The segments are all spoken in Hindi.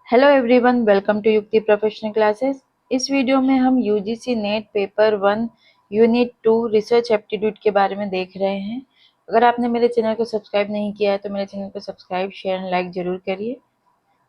हेलो एवरीवन, वेलकम टू युक्ति प्रोफेशनल क्लासेस। इस वीडियो में हम UGC net paper 1 unit 2 research aptitude के बारे में देख रहे हैं। अगर आपने मेरे चैनल को सब्सक्राइब नहीं किया है तो मेरे चैनल को सब्सक्राइब, शेयर एंड लाइक जरूर करिए।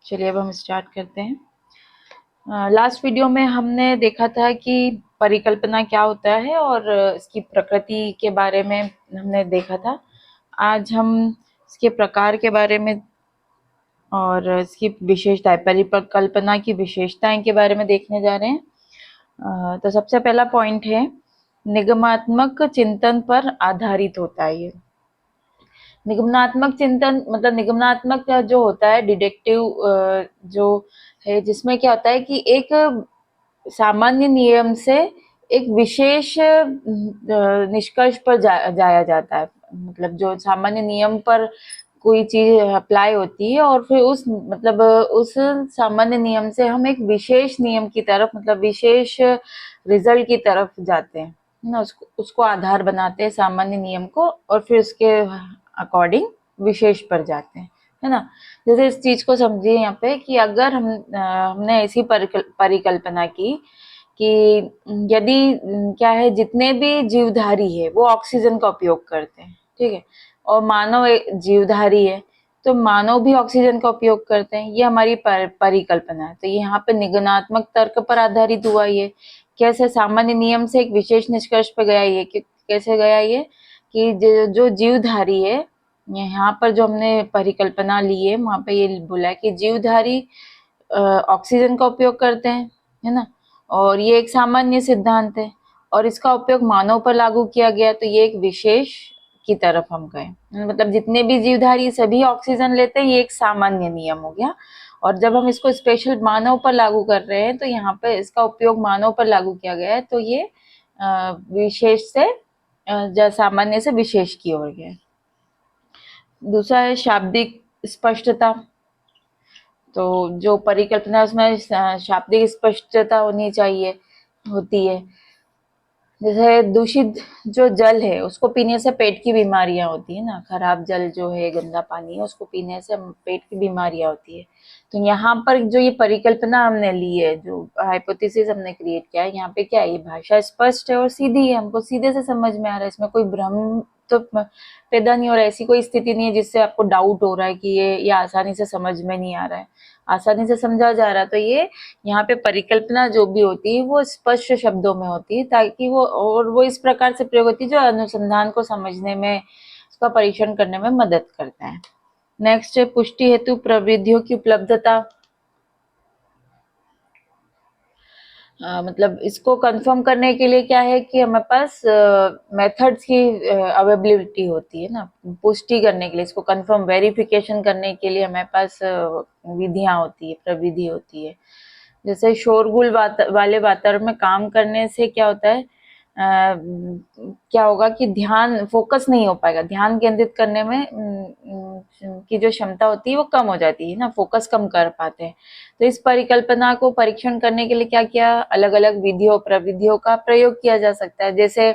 चलिए अब हम स्टार्ट करते हैं। लास्ट वीडियो में हमने देखा था कि परिकल्पना क्या होता है और इसकी प्रकृति के बारे में हमने देखा था। आज हम इसके प्रकार के बारे में और इसकी विशेषताएं, परिकल्पना की विशेषताएं के बारे में देखने जा रहे हैं। तो सबसे पहला पॉइंट है, निगमात्मक चिंतन पर आधारित होता है ये। निगमनात्मक चिंतन मतलब निगमनात्मक जो होता है, डिडक्टिव जो है, जिसमें क्या होता है कि एक सामान्य नियम से एक विशेष निष्कर्ष पर जाया जाता है। मतलब जो सामान्य नियम पर कोई चीज अप्लाई होती है और फिर उस सामान्य नियम से हम एक विशेष नियम की तरफ, मतलब विशेष रिजल्ट की तरफ जाते हैं ना। उसको आधार बनाते हैं सामान्य नियम को और फिर उसके अकॉर्डिंग विशेष पर जाते हैं, है ना। जैसे इस चीज को समझिए यहाँ पे कि अगर हमने ऐसी परिकल्पना की कि यदि क्या है, जितने भी जीवधारी है वो ऑक्सीजन का उपयोग करते हैं, ठीक है, और मानव एक जीवधारी है तो मानव भी ऑक्सीजन का उपयोग करते हैं। ये हमारी परिकल्पना है। तो यहाँ पे निगमनात्मक तर्क पर आधारित हुआ ये। कैसे सामान्य नियम से एक विशेष निष्कर्ष पर गया ये, कैसे गया ये कि जो जीवधारी है, यहाँ पर जो हमने परिकल्पना ली है वहां पे ये बोला है कि जीवधारी ऑक्सीजन का उपयोग करते हैं, है ना। और ये एक सामान्य सिद्धांत है और इसका उपयोग मानव पर लागू किया गया, तो ये एक विशेष की तरफ हम गए। मतलब जितने भी जीवधारी सभी ऑक्सीजन लेते हैं, ये एक सामान्य नियम हो गया। और जब हम इसको स्पेशल मानव पर लागू कर रहे हैं तो यहाँ पे इसका उपयोग मानव पर लागू किया गया है, तो ये विशेष से सामान्य से विशेष की ओर गया। दूसरा है शाब्दिक स्पष्टता। तो जो परिकल्पना है उसमें शाब्दिक स्पष्टता होनी चाहिए, होती है। जैसे दूषित जो जल है उसको पीने से पेट की बीमारियां होती है ना। खराब जल जो है, गंदा पानी है, उसको पीने से पेट की बीमारियां होती है। तो यहाँ पर जो ये परिकल्पना हमने ली है, जो हाइपोथेसिस हमने क्रिएट किया है, यहाँ पे क्या है, ये भाषा स्पष्ट है और सीधी है, हमको सीधे से समझ में आ रहा है। इसमें कोई भ्रम तो पैदा नहीं हो रहा है, ऐसी कोई स्थिति नहीं है जिससे आपको डाउट हो रहा है कि ये आसानी से समझ में नहीं आ रहा है, आसानी से समझा जा रहा है। तो ये यहाँ पे परिकल्पना जो भी होती है वो स्पष्ट शब्दों में होती है, ताकि वो इस प्रकार से प्रयोग होती है जो अनुसंधान को समझने में, उसका परीक्षण करने में मदद करता है। नेक्स्ट है पुष्टि हेतु प्रविधियों की उपलब्धता। मतलब इसको कंफर्म करने के लिए क्या है कि हमारे पास मेथड्स की अवेलेबिलिटी होती है ना। पुष्टि करने के लिए, इसको कंफर्म वेरिफिकेशन करने के लिए हमारे पास विधियां होती है, प्रविधि होती है। जैसे शोरगुल वाले वातावरण में काम करने से क्या होता है, क्या होगा कि ध्यान फोकस नहीं हो पाएगा, ध्यान केंद्रित करने में की जो क्षमता होती है वो कम हो जाती है ना, फोकस कम कर पाते हैं। तो इस परिकल्पना को परीक्षण करने के लिए क्या किया, अलग अलग विधियों प्रविधियों का प्रयोग किया जा सकता है। जैसे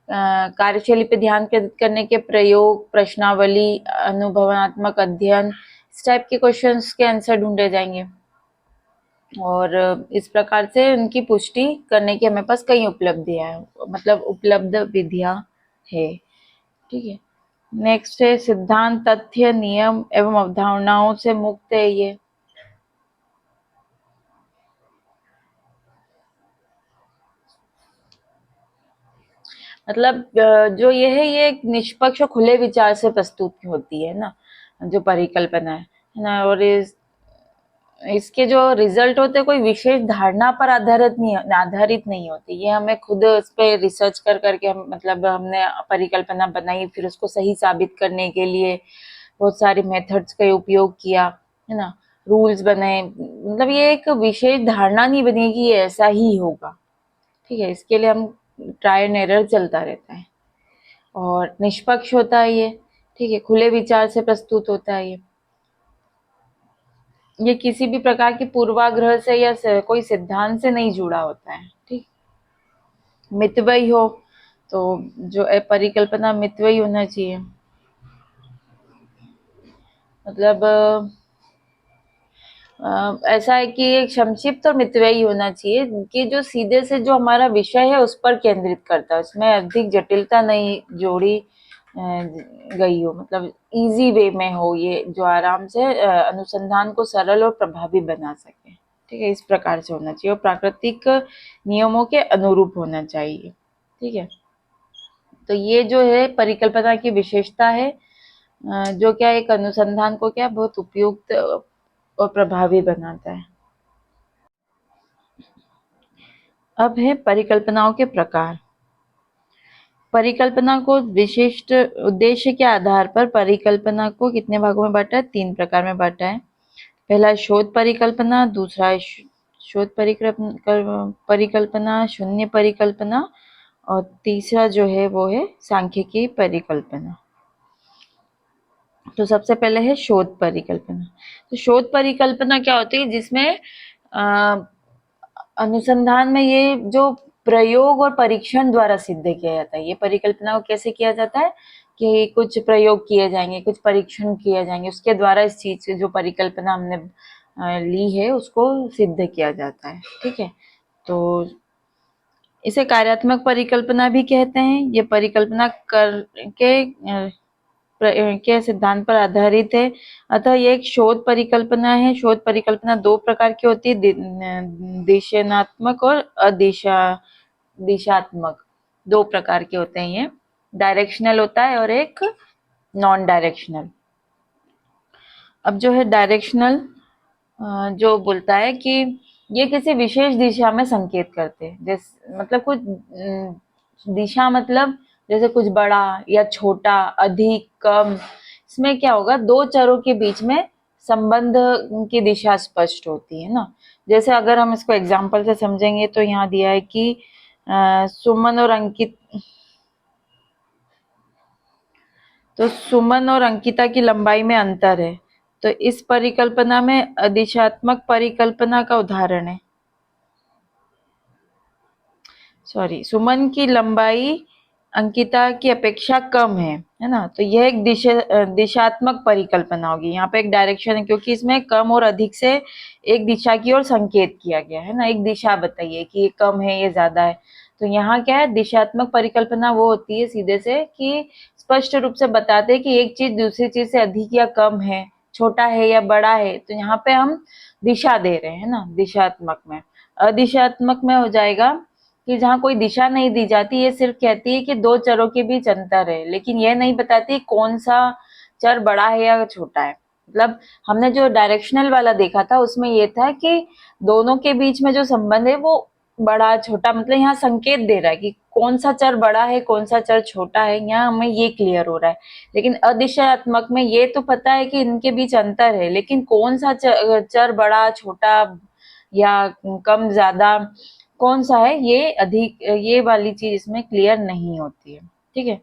कार्यशैली पे ध्यान केंद्रित करने के प्रयोग, प्रश्नावली, अनुभवात्मक अध्ययन, इस टाइप के क्वेश्चंस के आंसर ढूंढे जाएंगे। और इस प्रकार से उनकी पुष्टि करने की हमारे पास कई उपलब्धियां हैं, मतलब उपलब्ध विधियां है, ठीक है। नेक्स्ट है सिद्धांत, तथ्य, नियम एवं अवधारणाओं से मुक्त है ये। मतलब जो ये है, ये एक निष्पक्ष और खुले विचार से प्रस्तुत होती है ना, जो परिकल्पना है ना। और इसके जो रिजल्ट होते हैं कोई विशेष धारणा पर आधारित नहीं होती। ये हमें खुद उस पर रिसर्च कर करके मतलब हमने परिकल्पना बनाई, फिर उसको सही साबित करने के लिए बहुत सारे मेथड्स का उपयोग किया, है ना। रूल्स बनाए, मतलब ये एक विशेष धारणा नहीं बनेगी ये ऐसा ही होगा, ठीक है। इसके लिए हम ट्राई एंड एरर चलता रहता है। और निष्पक्ष होता है ये, ठीक है, खुले विचार से प्रस्तुत होता है ये किसी भी प्रकार के पूर्वाग्रह से या कोई सिद्धांत से नहीं जुड़ा होता है, ठीक। मितव्ययी हो, तो जो परिकल्पना मितव्ययी होना चाहिए। मतलब ऐसा है कि एक संक्षिप्त और मितव्ययी होना चाहिए कि जो सीधे से जो हमारा विषय है उस पर केंद्रित करता है, उसमें अधिक जटिलता नहीं जोड़ी गई हो, मतलब इजी वे में हो, ये जो आराम से अनुसंधान को सरल और प्रभावी बना सके। ठीक है, इस प्रकार से होना चाहिए और प्राकृतिक नियमों के अनुरूप होना चाहिए। ठीक है, तो ये जो है परिकल्पना की विशेषता है, जो क्या एक अनुसंधान को क्या बहुत उपयुक्त और प्रभावी बनाता है। अब है परिकल्पनाओं के प्रकार। परिकल्पना को विशिष्ट उद्देश्य के आधार पर परिकल्पना को कितने भागों में बांटा है? 3 प्रकार में बांटा है। पहला शोध परिकल्पना, दूसरा है शोध परिकल्पना, शून्य परिकल्पना और तीसरा जो है वो है सांख्यिकी परिकल्पना। तो सबसे पहले है शोध परिकल्पना। तो शोध परिकल्पना क्या होती है? जिसमें अनुसंधान में ये जो प्रयोग और परीक्षण द्वारा सिद्ध किया जाता है। ये परिकल्पना को कैसे किया जाता है कि कुछ प्रयोग किए जाएंगे, कुछ परीक्षण किए जाएंगे, उसके द्वारा इस चीज की जो परिकल्पना हमने ली है उसको सिद्ध किया जाता है। ठीक है, तो इसे कार्यात्मक परिकल्पना भी कहते हैं। ये परिकल्पना के सिद्धांत पर आधारित है, अतः ये एक शोध परिकल्पना है। शोध परिकल्पना 2 प्रकार की होती है, दिशात्मक और दिशात्मक, 2 प्रकार के होते हैं ये। डायरेक्शनल होता है और एक नॉन डायरेक्शनल। अब जो है डायरेक्शनल जो बोलता है कि ये किसी विशेष दिशा में संकेत करते हैं। जैसे मतलब कुछ दिशा, मतलब जैसे कुछ बड़ा या छोटा, अधिक, कम। इसमें क्या होगा, 2 चरों के बीच में संबंध की दिशा स्पष्ट होती है ना। जैसे अगर हम इसको एग्जाम्पल से समझेंगे तो यहाँ दिया है कि सुमन और अंकिता की लंबाई में अंतर है, तो इस परिकल्पना में दिशात्मक परिकल्पना का उदाहरण है। सुमन की लंबाई अंकिता की अपेक्षा कम है ना, तो यह एक दिशात्मक परिकल्पना होगी। यहाँ पे एक डायरेक्शन है क्योंकि इसमें कम और अधिक से एक दिशा की ओर संकेत किया गया है ना, एक दिशा बताइए कि ये कम है ये ज्यादा है। तो यहाँ क्या है, दिशात्मक परिकल्पना वो होती है सीधे से कि स्पष्ट रूप से बताते हैं कि एक चीज दूसरी चीज से अधिक या कम है, छोटा है या बड़ा है, तो यहाँ पे हम दिशा दे रहे हैं ना दिशात्मक में। अदिशात्मक में हो जाएगा कि जहाँ कोई दिशा नहीं दी जाती, ये सिर्फ कहती है कि 2 चरों के बीच अंतर है, लेकिन ये नहीं बताती कौन सा चर बड़ा है या छोटा है। मतलब हमने जो डायरेक्शनल वाला देखा था उसमें ये था कि दोनों के बीच में जो संबंध है वो बड़ा छोटा, मतलब यहाँ संकेत दे रहा है कि कौन सा चर बड़ा है कौन सा चर छोटा है, यहाँ हमें ये क्लियर हो रहा है। लेकिन अदिशात्मक में ये तो पता है कि इनके बीच अंतर है, लेकिन कौन सा चर बड़ा छोटा या कम ज्यादा कौन सा है, ये अधिक, ये वाली चीज इसमें क्लियर नहीं होती है। ठीक है,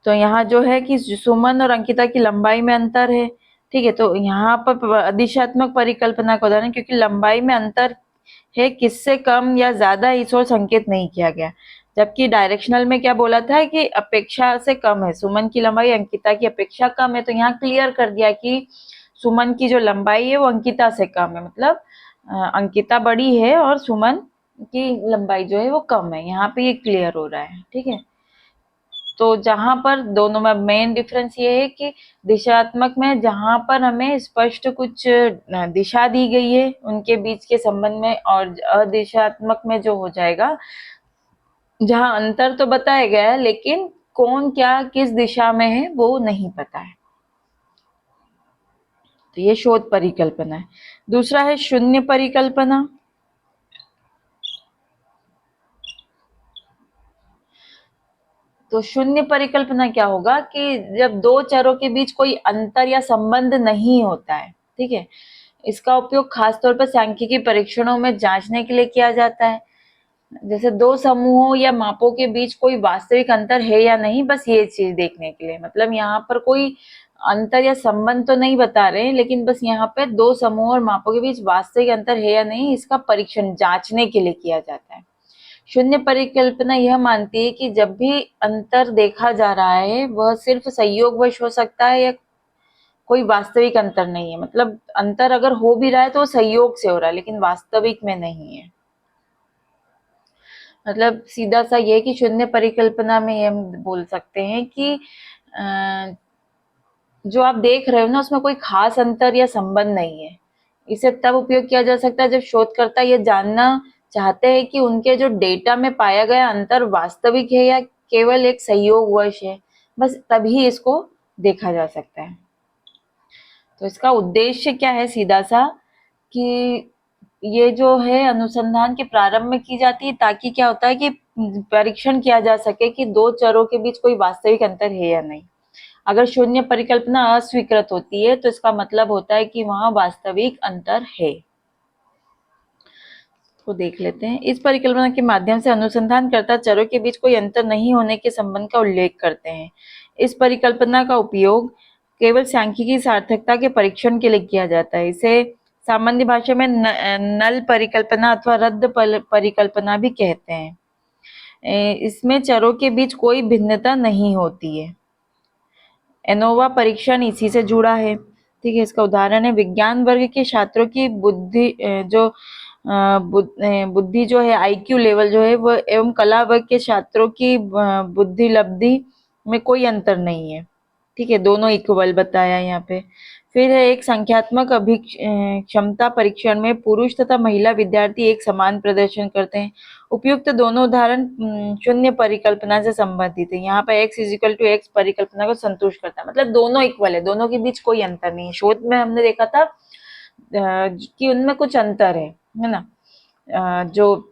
तो यहाँ जो है कि सुमन और अंकिता की लंबाई में अंतर है। ठीक है, तो यहाँ पर अधिशात्मक परिकल्पना का उदाहरण, क्योंकि लंबाई में अंतर है, किससे कम या ज्यादा इस ओर संकेत नहीं किया गया। जबकि डायरेक्शनल में क्या बोला था कि अपेक्षा से कम है, सुमन की लंबाई अंकिता की अपेक्षा कम है, तो यहाँ क्लियर कर दिया कि सुमन की जो लंबाई है वो अंकिता से कम है, मतलब अंकिता बड़ी है और सुमन की लंबाई जो है वो कम है। यहाँ पे ये क्लियर हो रहा है। ठीक है, तो जहां पर दोनों में मेन डिफरेंस ये है कि दिशात्मक में जहां पर हमें स्पष्ट कुछ दिशा दी गई है उनके बीच के संबंध में, और अदिशात्मक में जो हो जाएगा जहां अंतर तो बताया गया है लेकिन कौन क्या किस दिशा में है वो नहीं पता है। तो ये शोध परिकल्पना है। दूसरा है शून्य परिकल्पना। तो शून्य परिकल्पना क्या होगा कि जब 2 चरों के बीच कोई अंतर या संबंध नहीं होता है। ठीक है, इसका उपयोग खासतौर पर सांख्यिकी परीक्षणों में जांचने के लिए किया जाता है। जैसे 2 समूहों या मापों के बीच कोई वास्तविक अंतर है या नहीं, बस ये चीज देखने के लिए, मतलब यहाँ पर कोई अंतर या संबंध तो नहीं बता रहे हैं, लेकिन बस यहाँ पे 2 समूहों और मापों के बीच वास्तविक अंतर है या नहीं इसका परीक्षण जांचने के लिए किया जाता है। शून्य परिकल्पना यह मानती है कि जब भी अंतर देखा जा रहा है वह सिर्फ संयोगवश हो सकता है कोई वास्तविक अंतर नहीं है। मतलब अंतर अगर हो भी रहा है तो वो संयोग से हो रहा है, लेकिन वास्तविक में नहीं है। मतलब सीधा सा ये कि शून्य परिकल्पना में ये हम बोल सकते हैं कि जो आप देख रहे हो ना उसमें कोई खास अंतर या संबंध नहीं है। इसे तब उपयोग किया जा सकता है जब शोधकर्ता ये जानना चाहते हैं कि उनके जो डेटा में पाया गया अंतर वास्तविक है या केवल एक संयोगवश है। बस तभी इसको देखा जा सकता है। तो इसका उद्देश्य क्या है सीधा सा कि ये जो है अनुसंधान के प्रारंभ में की जाती है ताकि क्या होता है कि परीक्षण किया जा सके कि दो चरों के बीच कोई वास्तविक अंतर है या नहीं। अगर शून्य परिकल्पना अस्वीकृत होती है तो इसका मतलब होता है कि वहां वास्तविक अंतर है। तो देख लेते हैं। इस परिकल्पना के माध्यम से अनुसंधानकर्ता चरों के बीच कोई अंतर नहीं होने के संबंध का उल्लेख करते हैं। इस परिकल्पना का उपयोग केवल सांख्यिकी सार्थकता के परीक्षण के लिए किया जाता है। इसे सामान्य भाषा में नल परिकल्पना अथवा रद्द परिकल्पना भी कहते हैं। इसमें चरों के बीच कोई भिन्नता नहीं होती है। एनोवा परीक्षण इसी से जुड़ा है। ठीक है, इसका उदाहरण है विज्ञान वर्ग के छात्रों की बुद्धि जो है आईक्यू लेवल जो है वो एवं कला वर्ग के छात्रों की बुद्धि लब्धि में कोई अंतर नहीं है। ठीक है, दोनों इक्वल बताया यहाँ पे। फिर है एक संख्यात्मक क्षमता परीक्षण में पुरुष तथा महिला विद्यार्थी एक समान प्रदर्शन करते हैं। उपयुक्त दोनों उदाहरण शून्य परिकल्पना से संबंधित है। यहाँ पर x इजिकल टू एक्स परिकल्पना को संतुष्ट करता है। मतलब दोनों इक्वल है, दोनों के बीच कोई अंतर नहीं है। शोध में हमने देखा था कि उनमें कुछ अंतर है ना। जो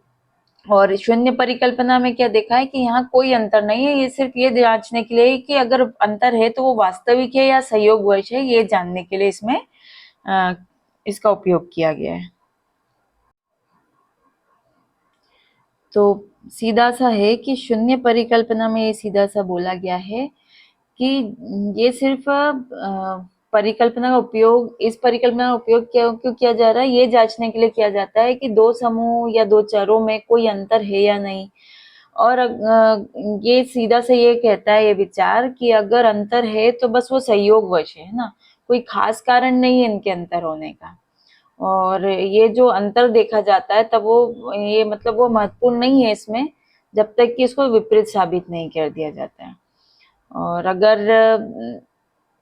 और शून्य परिकल्पना में क्या देखा है कि यहाँ कोई अंतर नहीं है। ये सिर्फ ये जांचने के लिए कि अगर अंतर है तो वो वास्तविक है या संयोगवश है, ये जानने के लिए इसमें इसका उपयोग किया गया है। तो सीधा सा है कि शून्य परिकल्पना में ये सीधा सा बोला गया है कि ये सिर्फ परिकल्पना का उपयोग, इस परिकल्पना का उपयोग क्यों किया जा रहा है, ये जांचने के लिए किया जाता है कि दो समूह या दो चरों में कोई अंतर है या नहीं। और ये सीधा से ये कहता है ये विचार कि अगर अंतर है तो बस वो संयोगवश है ना, कोई खास कारण नहीं है इनके अंतर होने का। और ये जो अंतर देखा जाता है तब वो ये मतलब वो महत्वपूर्ण नहीं है इसमें, जब तक कि इसको विपरीत साबित नहीं कर दिया जाता है। और अगर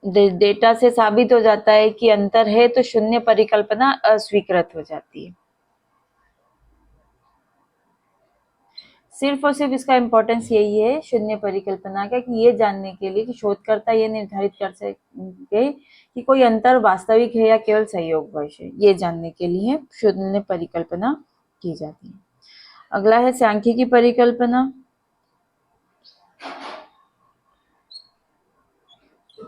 डेटा से साबित हो जाता है कि अंतर है तो शून्य परिकल्पना अस्वीकृत हो जाती है। सिर्फ और सिर्फ इसका इम्पोर्टेंस यही है शून्य परिकल्पना का कि ये जानने के लिए कि शोधकर्ता ये निर्धारित कर सके कि कोई अंतर वास्तविक है या केवल संयोगवश है, ये जानने के लिए शून्य परिकल्पना की जाती है। अगला है सांख्यिकी परिकल्पना।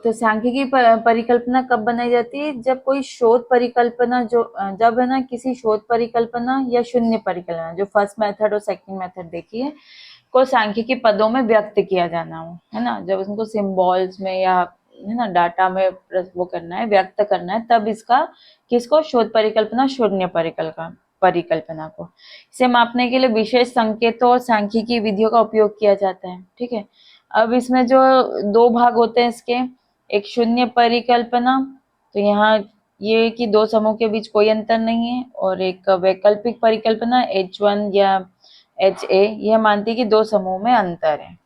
तो सांख्यिकी परिकल्पना कब बनाई जाती है, जब कोई शोध परिकल्पना जो जब है ना किसी शोध परिकल्पना या शून्य परिकल्पना, जो फर्स्ट मेथड और सेकंड मेथड देखी है, को सांख्यिकी पदों में व्यक्त किया जाना हो, है ना, जब उनको सिंबल्स में या है ना डाटा में वो करना है, व्यक्त करना है, तब इसका किसको शोध परिकल्पना शून्य परिकल्पना को इसे मापने के लिए विशेष संकेतों और सांख्यिकी विधियों का उपयोग किया जाता है। ठीक है, अब इसमें जो दो भाग होते हैं इसके, एक शून्य परिकल्पना, तो यहाँ ये कि दो समूह के बीच कोई अंतर नहीं है, और एक वैकल्पिक परिकल्पना H1 या HA, यह मानती है कि दो समूह में अंतर है।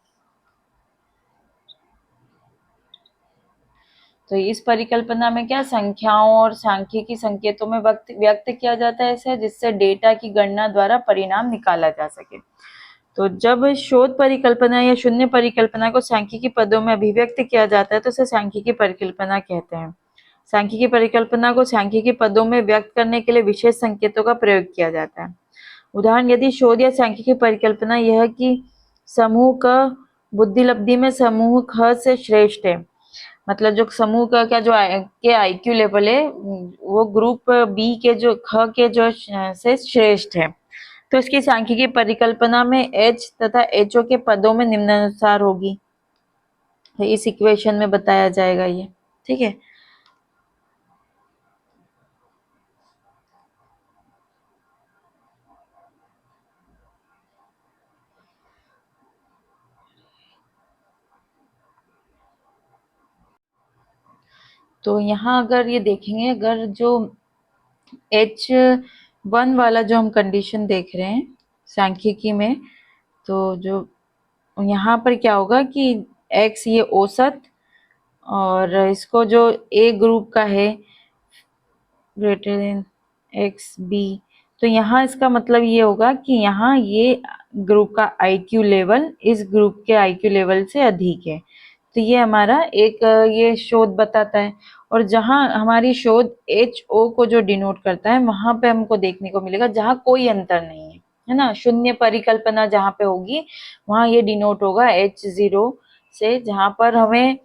तो इस परिकल्पना में क्या संख्याओं और सांख्यिकी संकेतों में व्यक्त किया जाता है इसे, जिससे डेटा की गणना द्वारा परिणाम निकाला जा सके। तो जब शोध परिकल्पना या शून्य परिकल्पना को सांख्यिकी पदों में अभिव्यक्त किया जाता है तो उसे सांख्यिकी परिकल्पना कहते हैं। सांख्यिकी परिकल्पना को सांख्यिकी पदों में व्यक्त करने के लिए विशेष संकेतों का प्रयोग किया जाता है। उदाहरण, यदि शोध या सांख्यिकी परिकल्पना यह कि समूह क बुद्धिलब्धि में समूह ख से श्रेष्ठ है, मतलब जो समूह का क्या जो के आईक्यू लेवल है वो ग्रुप बी के जो ख के जो से श्रेष्ठ है, तो इसकी सांख्यिकी परिकल्पना में एच तथा एचओ के पदों में निम्नानुसार होगी। तो इस इक्वेशन में बताया जाएगा ये। ठीक है, तो यहाँ अगर ये देखेंगे, अगर जो H1 वाला जो हम कंडीशन देख रहे हैं सांख्यिकी में, तो जो यहाँ पर क्या होगा कि x ये औसत, और इसको जो A ग्रुप का है ग्रेटर देन एक्स बी, तो यहाँ इसका मतलब ये होगा कि यहाँ ये ग्रुप का IQ लेवल इस ग्रुप के IQ लेवल से अधिक है। तो ये हमारा एक ये शोध बताता है। और जहाँ हमारी शोध HO को जो डिनोट करता है, वहां पे हमको देखने को मिलेगा जहाँ कोई अंतर नहीं है ना, शून्य परिकल्पना जहाँ पे होगी वहां ये डिनोट होगा H0 से, जहाँ पर हमें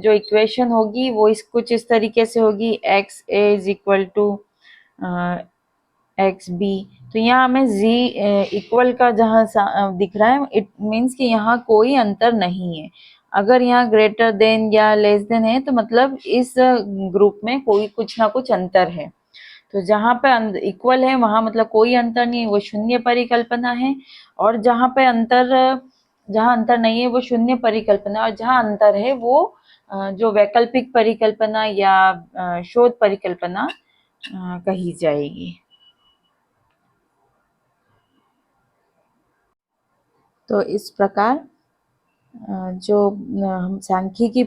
जो इक्वेशन होगी वो कुछ इस तरीके से होगी, X A is equal to X B. तो यहाँ हमें z इक्वल का जहाँ दिख रहा है, इट मीन्स कि यहाँ कोई अंतर नहीं है। अगर यहाँ ग्रेटर देन या लेस देन है तो मतलब इस ग्रुप में कोई कुछ ना कुछ अंतर है। तो जहाँ पे इक्वल है वहां मतलब कोई अंतर नहीं है, वो शून्य परिकल्पना है। और जहाँ अंतर नहीं है वो शून्य परिकल्पना, और जहाँ अंतर है वो जो वैकल्पिक परिकल्पना या शोध परिकल्पना कही जाएगी। तो इस प्रकार जो हम सांख्यिकी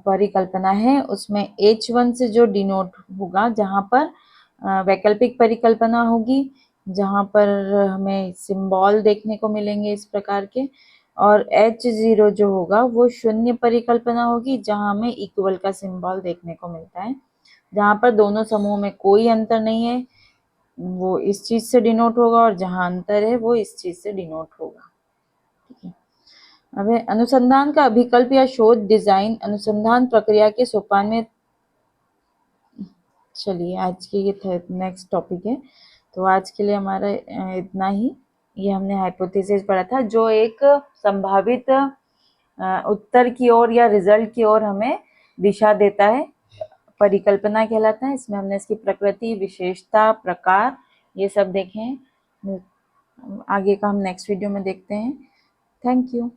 परिकल्पना है उसमें H1 से जो डिनोट होगा, जहाँ पर वैकल्पिक परिकल्पना होगी, जहाँ पर हमें सिंबल देखने को मिलेंगे इस प्रकार के, और H0 जो होगा वो शून्य परिकल्पना होगी, जहाँ हमें इक्वल का सिंबल देखने को मिलता है। जहाँ पर दोनों समूह में कोई अंतर नहीं है वो इस चीज से डिनोट होगा, और जहाँ अंतर है वो इस चीज से डिनोट होगा। ठीक है। अब अनुसंधान का अभिकल्प या शोध डिजाइन अनुसंधान प्रक्रिया के सोपान में। चलिए आज के ये नेक्स्ट टॉपिक है, तो आज के लिए हमारा इतना ही। ये हमने हाइपोथेसिस पढ़ा था जो एक संभावित उत्तर की ओर या रिजल्ट की ओर हमें दिशा देता है, परिकल्पना कहलाता है। इसमें हमने इसकी प्रकृति, विशेषता, प्रकार ये सब देखे हैं। आगे का हम नेक्स्ट वीडियो में देखते हैं। Thank you.